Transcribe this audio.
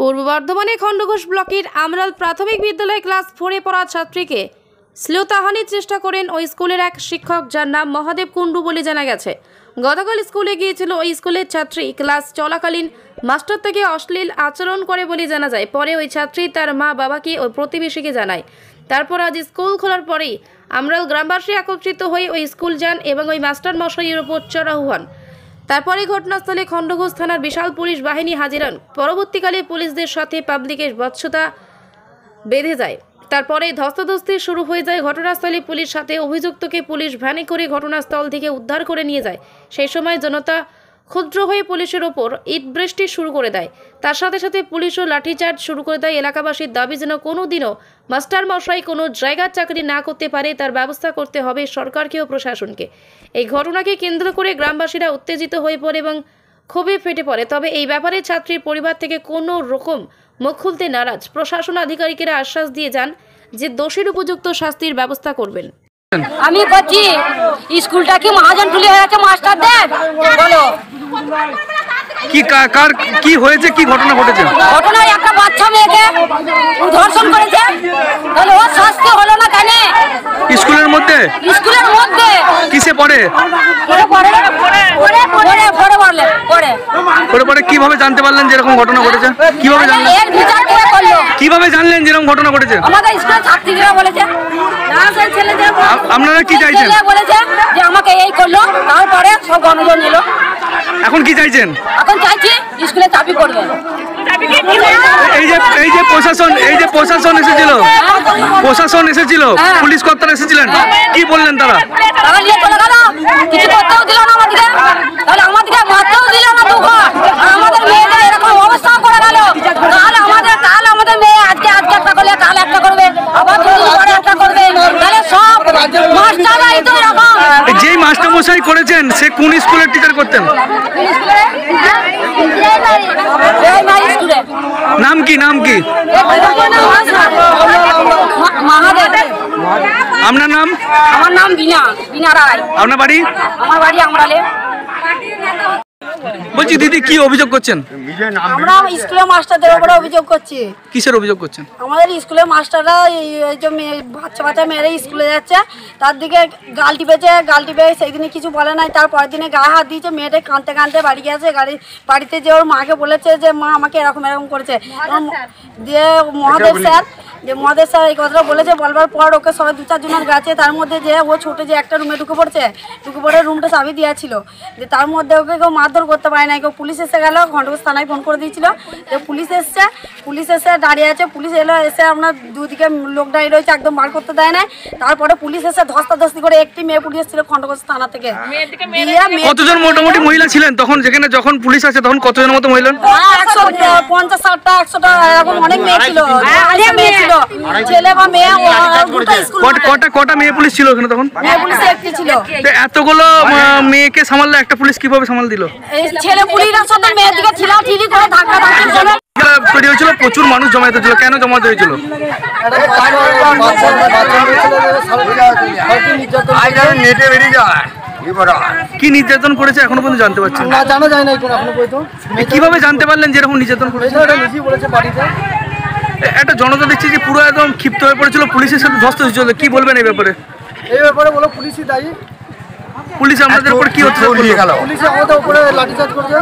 পূর্ব বর্ধমানে খণ্ডঘোষ ব্লকের আমরাল প্রাথমিক বিদ্যালয়ে ক্লাস 4-এ পড়া ছাত্রীকে শ্লীলতাহানির চেষ্টা করেন ওই স্কুলের এক শিক্ষক, যার নাম মহাদেব কুণ্ডু বলে জানা গেছে। গতকাল স্কুলে গিয়েছিল ওই স্কুলের ছাত্রী। ক্লাস চলাকালীন মাস্টার থেকে অশ্লীল আচরণ করে বলে জানা যায়। পরে ওই ছাত্রী তার মা বাবাকে ও প্রতিবেশীকে জানায়। তারপর আজ স্কুল খোলার পরেই আমরাল গ্রামবাসী একত্রিত হয়ে ওই স্কুল যান এবং ওই মাস্টার মশাইয়ের উপর চড়াও হন। তারপরে ঘটনাস্থলে খণ্ডঘোষ থানার বিশাল পুলিশ বাহিনী হাজির হন। পরবর্তীকালে পুলিশদের সাথে পাবলিকের বৎসতা বেঁধে যায়। তারপরে ধস্তাধস্তি শুরু হয়ে যায়। ঘটনাস্থলে পুলিশ সাথে অভিযুক্তকে পুলিশ ভ্যানে করে ঘটনাস্থল থেকে উদ্ধার করে নিয়ে যায়। সেই সময় জনতা ক্ষুদ্র হয়ে পুলিশের ওপর ইট বৃষ্টি শুরু করে দেয়। তার সাথে সাথে পুলিশও লাঠিচার্জ শুরু করে দেয়। এলাকাবাসীর দাবি যেন কোনোদিনও মাস্টার মশাই কোনো জায়গার চাকরি না করতে পারে, তার ব্যবস্থা করতে হবে সরকারকে ও প্রশাসনকে। এই ঘটনাকে কেন্দ্র করে গ্রামবাসীরা উত্তেজিত হয়ে পড়ে এবং ক্ষোভে ফেটে পড়ে। তবে এই ব্যাপারে ছাত্রীর পরিবার থেকে কোনো রকম মুখ খুলতে নারাজ। প্রশাসন আধিকারিকেরা আশ্বাস দিয়ে যান যে দোষীর উপযুক্ত শাস্তির ব্যবস্থা করবেন। আমি বলছি স্কুলটা কি মহাজন তুলে হয়ে গেছে মাস্টারদের? বলো কি কার কি হয়েছে, কি ঘটনা ঘটেছে? ঘটনায় একটা বাচ্চা মেয়েকে ধর্ষণ করেছে, তাহলে ওর শাস্তি হলো না কেন? স্কুলের মধ্যে? স্কুলের মধ্যে কিসে পড়ে? পরে কিভাবে জানতে পারলেন যে এরকম ঘটনা ঘটেছে? কিভাবে জানলেন? এর বিচার কে করলো? কিভাবে জানলেন যে এরকম ঘটনা ঘটেছে? আমাদের স্কুলের ছাত্রীরা বলেছে। আপনারা কি চাইছেন? বলেছে যে আমাকে এই করলো, তারপরে সব গণজন এলো। এখন কি চাইছেন? এখন চাইছি স্কুলে চাবি করবে। এই যে প্রশাসন এসেছিল, পুলিশ কর্তারা এসেছিলেন, কি বললেন তারা? কিছু করতেও দিল না আমাদেরকে, তাহলে আমাদেরকে মারতেও দিল না। আমাদের মেয়েদের এরকম অবস্থা করে গেল। কাল আমাদের মেয়ে আজকে একটা করলে কাল একটা করবে, আবার পরে একটা করবে, তাহলে সব মাস্টাররাই তো এরকম। যেই মাস্টার মশাই করেছেন সে কোন স্কুলের টিচার করতেন? নাম কি? আপনার নাম? আমার নাম বিনা রায়। আপনার বাড়ি? আমার বাড়ি আমরালে। বলছি দিদি, কি অভিযোগ করছেন? আমরা স্কুলের মাস্টারদের উপরে অভিযোগ করছি। কিসের অভিযোগ করছেন? আমাদের স্কুলের মাস্টাররা এই যে বাচ্চা মেয়েরা স্কুলে যাচ্ছে, তার দিকে গাল টিপে সেই দিনে কিছু বলে নাই, তারপরের দিনে গায়ে হাত দিয়েছে। মেয়েটা কাঁদতে বাড়ি গেছে। বাড়িতে যে ওর মাকে বলেছে যে মা আমাকে এরকম করেছে, দিয়ে মহাদেব স্যার এই কথাটা বলেছে। বলবার পর ওকে সবাই 2-4 জনের গেছে। তার মধ্যে যে ও ছোটো যে একটা রুমে ঢুকে পড়ে রুমটা চাবি দেওয়া ছিল। যে তার মধ্যে ওকে কেউ মারধর করতে পারে না। কেউ পুলিশ এসে গেল, খণ্ডঘোষ থানায় ফোন করে দিয়েছিল। যে পুলিশ এসে দাঁড়িয়ে আছে। পুলিশ এসে আপনার দুদিকে লোক দাঁড়িয়ে রয়েছে, একদম বার করতে দেয় না। তারপরে পুলিশ এসে ধস্তাধস্তি করে একটি মেয়ে পুলিশ ছিল খণ্ডঘোষ থানা থেকে। কতজন মোটামুটি মহিলা ছিলেন তখন? যখন পুলিশ আছে তখন কতজন মতো মহিলা? 150-60টা 100টা এরকম অনেক মেয়ে ছিল। ছেলে বা মেয়ে। কটা মেয়ে পুলিশ ছিল ওখানে তখন? মেয়ে পুলিশ একটি ছিল। এতগুলো মেয়েকে সামাললে একটা পুলিশ কিভাবে সামাল দিল? ছেলে পুলিশের সাথে মেয়ের দিকে ছিলাঠিলি করে ধাক্কাধাক্কি করে তৈরি হয়েছিল। প্রচুর মানুষ জমায়েত হয়েছিল। কেন জমায়েত হয়েছিল? কি নির্যাতন করেছে এখনো পর্যন্ত জানতে পারছেন না? জানা যায় না এখনো পর্যন্ত। কিভাবে জানতে পারলেন যে এরকম নির্যাতন করেছে? একটা জনতা দেখছি যে পুরো একদম ক্ষিপ্ত হয়ে পড়েছিল, পুলিশের সাথে ধস্ত হয়েছিল। কি বলবেন এই ব্যাপারে? বলো পুলিশই দায়ী। পুলিশ আমাদের উপর কি হচ্ছে? পুলিশ আমাদের উপরে লাঠিচার্জ করেছে।